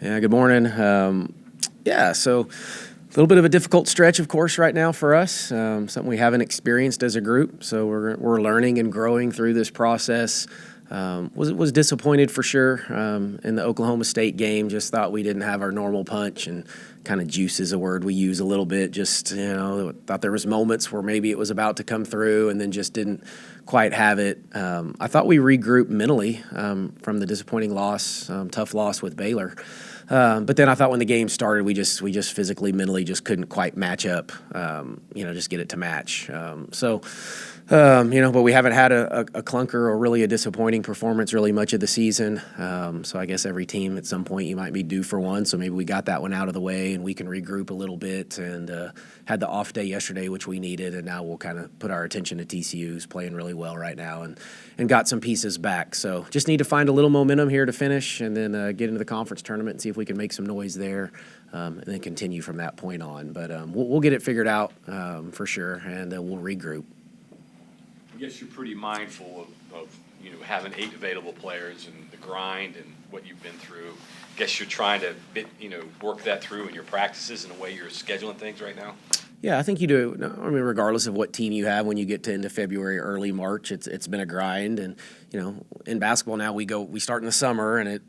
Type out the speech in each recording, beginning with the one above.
Yeah, good morning. So a little bit of a difficult stretch, of course, right now for us. Something we haven't experienced as a group. So we're learning and growing through this process. Was disappointed for sure in the Oklahoma State game. Just thought we didn't have our normal punch, and kind of juice is a word we use a little bit. Just thought there was moments where maybe it was about to come through, and then just didn't quite have it. I thought we regrouped mentally from the disappointing loss, tough loss with Baylor. But then I thought when the game started, we just physically, mentally just couldn't quite match up, just get it to match. But we haven't had a clunker or really a disappointing performance really much of the season. So I guess every team at some point you might be due for one. So maybe we got that one out of the way and we can regroup a little bit, and had the off day yesterday, which we needed. And now we'll kind of put our attention to TCU, who's playing really well right now, and got some pieces back. So just need to find a little momentum here to finish, and then get into the conference tournament and see if we can make some noise there, and then continue from that point on. But we'll get it figured out for sure, and we'll regroup. I guess you're pretty mindful of having 8 available players and the grind and what you've been through. I guess you're trying to work that through in your practices and the way you're scheduling things right now. Yeah, I think you do. I mean, regardless of what team you have, when you get to into February, early March, it's been a grind. And in basketball now we start in the summer and it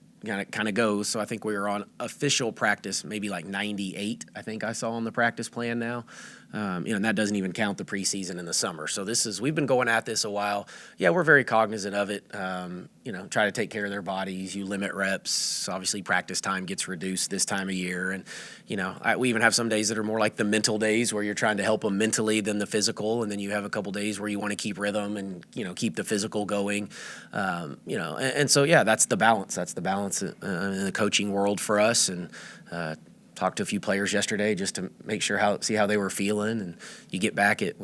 kind of goes. So I think we were on official practice maybe like 98. I think I saw on the practice plan now. And that doesn't even count the preseason in the summer. So we've been going at this a while. Yeah, we're very cognizant of it. Try to take care of their bodies. You limit reps. Obviously, practice time gets reduced this time of year. And, we even have some days that are more like the mental days where you're trying to help them mentally than the physical. And then you have a couple days where you want to keep rhythm and, keep the physical going. So, that's the balance. That's the balance in the coaching world for us. And, talked to a few players yesterday just to make sure see how they were feeling. And you get back at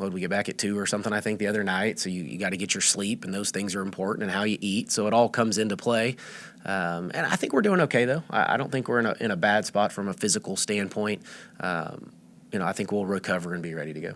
2 or something, I think, the other night. So you got to get your sleep, and those things are important, and how you eat. So it all comes into play. And I think we're doing okay, though. I don't think we're in a bad spot from a physical standpoint. I think we'll recover and be ready to go.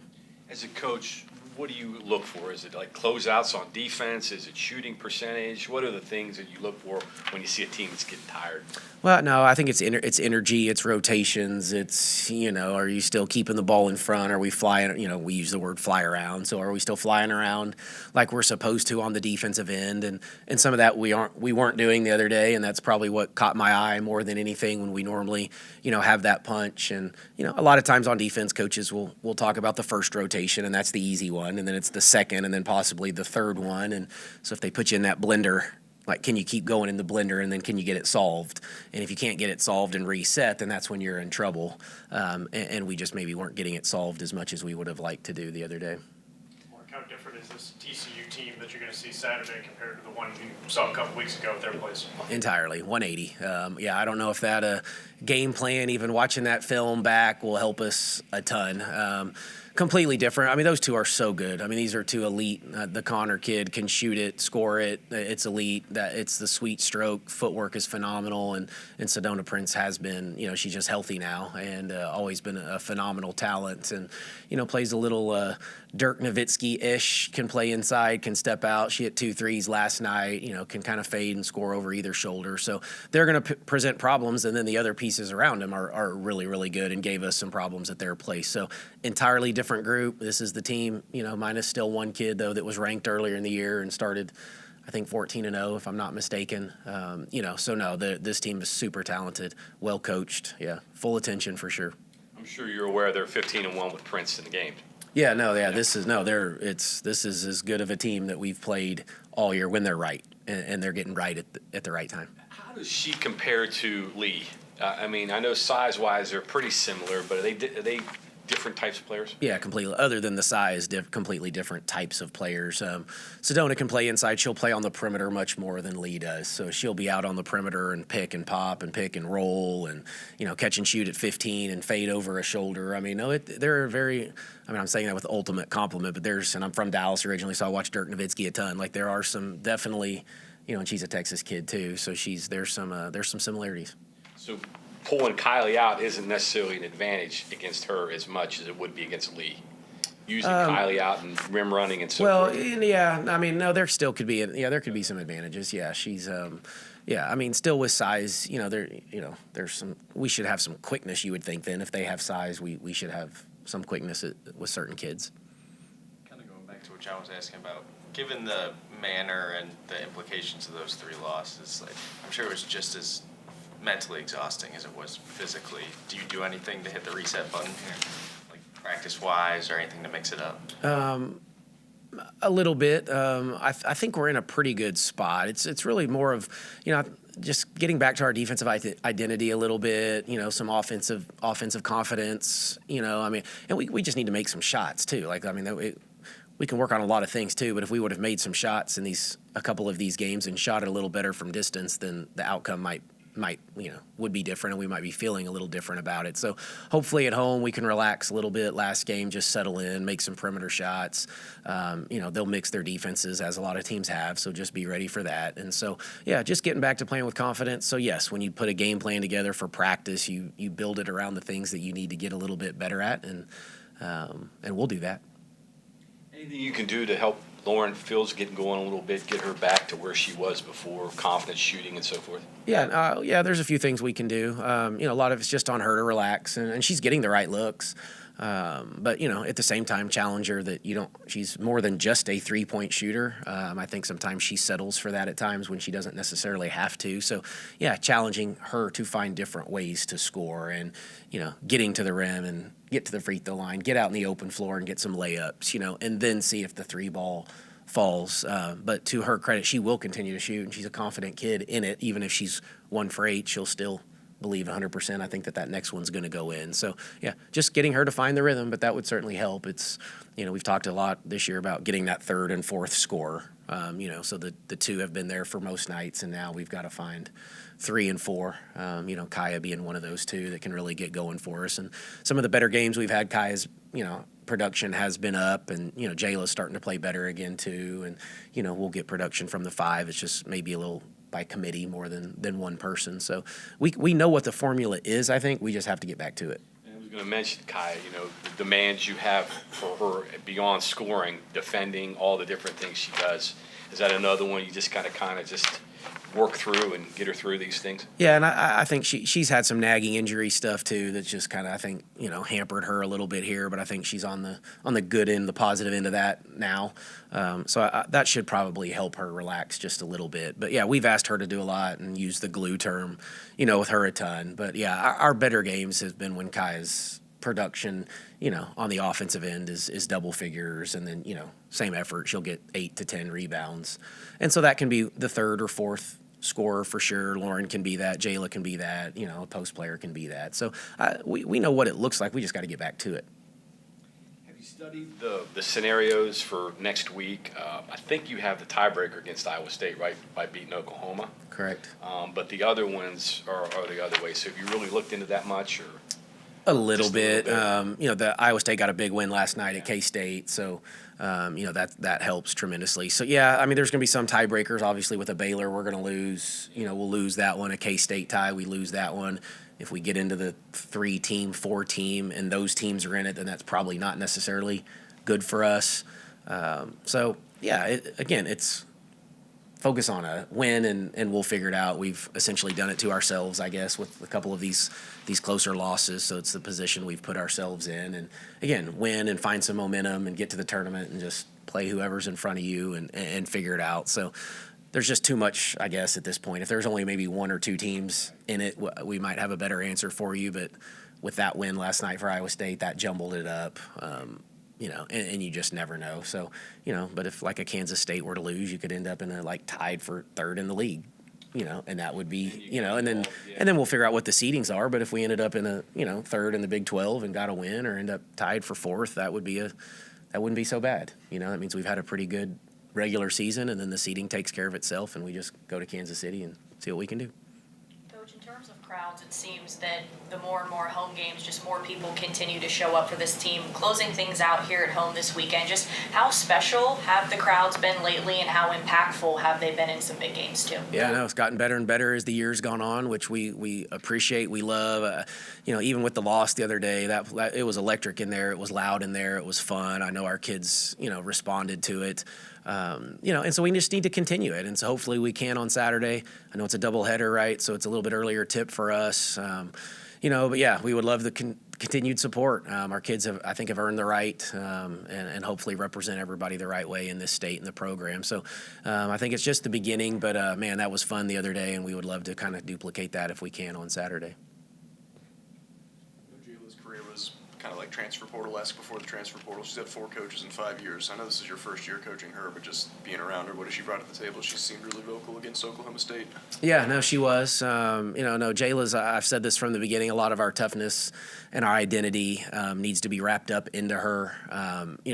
As a coach, what do you look for? Is it like closeouts on defense? Is it shooting percentage? What are the things that you look for when you see a team that's getting tired? Well, no, I think it's energy, it's rotations, it's, are you still keeping the ball in front? Are we flying, we use the word fly around. So are we still flying around like we're supposed to on the defensive end? And some of that we weren't doing the other day, and that's probably what caught my eye more than anything when we normally, have that punch. And, a lot of times on defense, coaches will talk about the first rotation, and that's the easy one, and then it's the second, and then possibly the third one. And so if they put you in that blender, like, can you keep going in the blender, and then can you get it solved? And if you can't get it solved and reset, then that's when you're in trouble. And we just maybe weren't getting it solved as much as we would have liked to do the other day. Mark, how different is this TCU team that you're going to see Saturday compared to the one you saw a couple weeks ago at their place? Entirely, 180. I don't know if that game plan, even watching that film back, will help us a ton. Completely different. I mean, those two are so good. I mean, these are two elite. The Connor kid can shoot it, score it. It's elite. It's the sweet stroke. Footwork is phenomenal. And Sedona Prince has been, she's just healthy now, and always been a phenomenal talent. And, plays a little Dirk Nowitzki-ish, can play inside, can step out. She hit 2 threes last night, can kind of fade and score over either shoulder. So they're going to present problems, and then the other pieces around them are really, really good and gave us some problems at their place. So entirely different group. This is the team, minus still one kid, though, that was ranked earlier in the year and started, I think, 14-0, if I'm not mistaken. This team is super talented, well coached. Yeah, full attention for sure. I'm sure you're aware they're 15-1 with Prince in the game. Yeah, this is as good of a team that we've played all year when they're right, and they're getting right at the right time. How does she compare to Lee? I know size-wise they're pretty similar, but are they different types of players? Yeah, completely. Other than the size, completely different types of players. Sedona can play inside. She'll play on the perimeter much more than Lee does. So she'll be out on the perimeter and pick and pop and pick and roll and, catch and shoot at 15 and fade over a shoulder. I mean, they're very – I'm saying that with ultimate compliment, but and I'm from Dallas originally, so I watch Dirk Nowitzki a ton. Like, there are some definitely – and she's a Texas kid too, so there's some similarities. So pulling Kylie out isn't necessarily an advantage against her as much as it would be against Lee. Using Kylie out and rim running and so forth. Well, yeah, no, there still could be there could be some advantages. Yeah, she's Yeah, I mean, still with size, we should have some quickness. You would think then if they have size, we should have some quickness with certain kids. Kind of going back to what John was asking about, given the manner and the implications of those 3 losses, like, I'm sure it was just as mentally exhausting as it was physically. Do you do anything to hit the reset button here, like practice-wise or anything to mix it up? A little bit. I think we're in a pretty good spot. It's really more of, just getting back to our defensive identity a little bit, some offensive confidence, and we just need to make some shots too. We can work on a lot of things too, but if we would have made some shots in a couple of these games and shot it a little better from distance, then the outcome would be different, and we might be feeling a little different about it. So hopefully at home we can relax a little bit. Last game, just settle in, make some perimeter shots. They'll mix their defenses as a lot of teams have, so just be ready for that. And so, just getting back to playing with confidence. So yes, when you put a game plan together for practice, you build it around the things that you need to get a little bit better at, and we'll do that. Anything you can do to help Lauren Fields get going a little bit, get her back to where she was before, confidence, shooting, and so forth? Yeah, there's a few things we can do. A lot of it's just on her to relax, and she's getting the right looks. But at the same time, challenge her that she's more than just a 3-point shooter. I think sometimes she settles for that at times when she doesn't necessarily have to. So, challenging her to find different ways to score and, getting to the rim and get to the free throw line, get out in the open floor and get some layups, and then see if the 3 ball falls. But to her credit, she will continue to shoot, and she's a confident kid in it. Even if she's 1 for 8, she'll still believe 100%. I think that next one's going to go in. So, just getting her to find the rhythm, but that would certainly help. It's, we've talked a lot this year about getting that 3rd and 4th score, so the 2 have been there for most nights, and now we've got to find 3 and 4, Kaya being one of those 2 that can really get going for us. And some of the better games we've had, Kaya's, production has been up, and, Jayla's starting to play better again too. And, we'll get production from the 5. It's just maybe a little by committee more than one person. So we know what the formula is, I think. We just have to get back to it. I was going to mention, Kaya, the demands you have for her beyond scoring, defending, all the different things she does. Is that another one you just kind of just work through and get her through these things? Yeah, and I think she's had some nagging injury stuff too that's just kind of, I think, hampered her a little bit here, but I think she's on the good end, the positive end of that now. So that should probably help her relax just a little bit. But we've asked her to do a lot and use the glue term, with her a ton. But our better games has been when Kaya's production, on the offensive end is double figures, and then, same effort, she'll get 8 to 10 rebounds. And so that can be the 3rd or 4th scorer for sure. Lauren can be that. Jayla can be that. A post player can be that. So we know what it looks like. We just got to get back to it. Have you studied the scenarios for next week? I think you have the tiebreaker against Iowa State, right, by beating Oklahoma. Correct. But the other ones are the other way. So have you really looked into that much, or? A little bit. The Iowa State got a big win last night at K-State, so that helps tremendously. So there's going to be some tiebreakers. Obviously, with a Baylor, we're going to lose. We'll lose that one. A K-State tie, we lose that one. If we get into the 3-team, 4-team, and those teams are in it, then that's probably not necessarily good for us. It's focus on a win, and we'll figure it out. We've essentially done it to ourselves, I guess, with a couple of these closer losses. So it's the position we've put ourselves in. And again, win and find some momentum and get to the tournament and just play whoever's in front of you and figure it out. So there's just too much, I guess, at this point. If there's only maybe 1 or 2 teams in it, we might have a better answer for you. But with that win last night for Iowa State, that jumbled it up. And you just never know. So, but if like a Kansas State were to lose, you could end up in tied for 3rd in the league, and that would be, and then we'll figure out what the seedings are. But if we ended up in a, 3rd in the Big 12 and got a win, or end up tied for 4th, that wouldn't be so bad. That means we've had a pretty good regular season, and then the seeding takes care of itself, and we just go to Kansas City and see what we can do. Coach, in terms of crowds, it seems that the more and more home games, just more people continue to show up for this team. Closing things out here at home this weekend, just how special have the crowds been lately, and how impactful have they been in some big games too? Yeah, no, it's gotten better and better as the year's gone on, which we appreciate, we love. Even with the loss the other day, that it was electric in there. It was loud in there. It was fun. I know our kids, responded to it. And so we just need to continue it. And so hopefully we can on Saturday. I know it's a doubleheader, right? So it's a little bit earlier tip for us. But yeah, we would love the continued support. Our kids I think have earned the right and hopefully represent everybody the right way in this state and the program. So I think it's just the beginning, but man, that was fun the other day, and we would love to kind of duplicate that if we can on Saturday. Jayla's career was kind of like transfer portal-esque before the transfer portal. She's had 4 coaches in 5 years. I know this is your first year coaching her, but just being around her, what has she brought to the table? She seemed really vocal against Oklahoma State. Yeah, no, she was. Jayla's, I've said this from the beginning, a lot of our toughness and our identity needs to be wrapped up into her.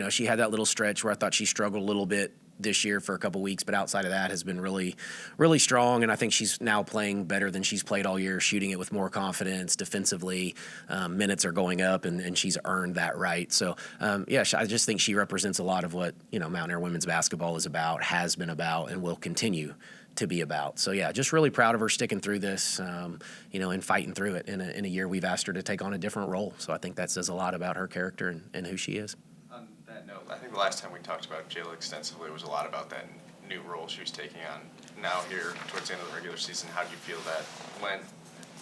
She had that little stretch where I thought she struggled a little bit this year for a couple weeks, but outside of that has been really, really strong. And I think she's now playing better than she's played all year, shooting it with more confidence defensively. Minutes are going up, and she's earned that right. So, I just think she represents a lot of what, Mount Air women's basketball is about, has been about, and will continue to be about. So, yeah, just really proud of her sticking through this, and fighting through it in a year we've asked her to take on a different role. So I think that says a lot about her character and who she is. On that note, I think the last time we talked about Jayla extensively was a lot about that new role she was taking on. Now here, towards the end of the regular season, how do you feel that went,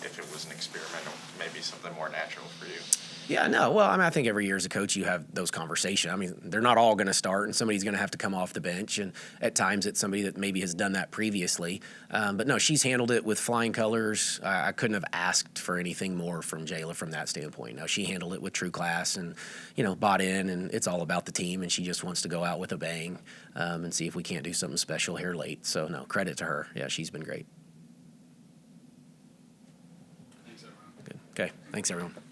if it was an experiment or maybe something more natural for you? Yeah, no. Well, I think every year as a coach you have those conversations. They're not all going to start, and somebody's going to have to come off the bench, and at times it's somebody that maybe has done that previously. But no, she's handled it with flying colors. I couldn't have asked for anything more from Jayla from that standpoint. No, she handled it with true class and, bought in, and it's all about the team, and she just wants to go out with a bang and see if we can't do something special here late. So, no, credit to her. Yeah, she's been great. Thanks, everyone. Good. Okay, thanks, everyone.